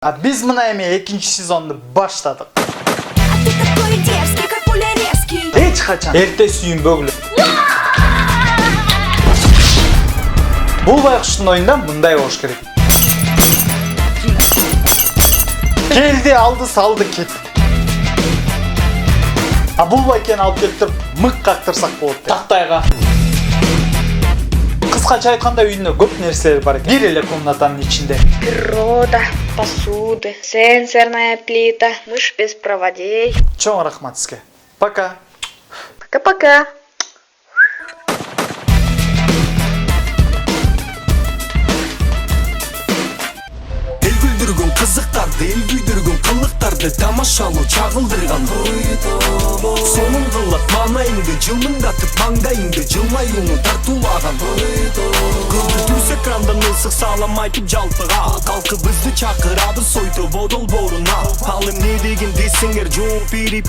Biz мына эми экинчи сезонду баштадык. Эч качан эрте сүйүн бөгүлөт. Бул байкуштун оюнда мындай болуш керек. Келди, алды, салды, кетти. Бул байкени алып келип мык кактырсак болот. Тактайга. Кыскача айтканда үйүндө көп нерселер бар экен. Бир эле комнатанын ичинде. Природа, посуды, сенсорная плита, мышь без проводей. Чоң рахмат сизге. Пока. Пока-пока. Эл күлдүргөн кызыктарды, эл күйдүргөн кылыктарды тамашалоо чагылдырган. Сонун кылат маанайыңды жылмыңдатып, маңдайыңды жылмаюуну тартуулаган. Көздү түз экрандан ысык салам айтып жалпыга, калкыбызды чакырабыз Тобо долбооруна. Ал эмне деген десеңер жооп берип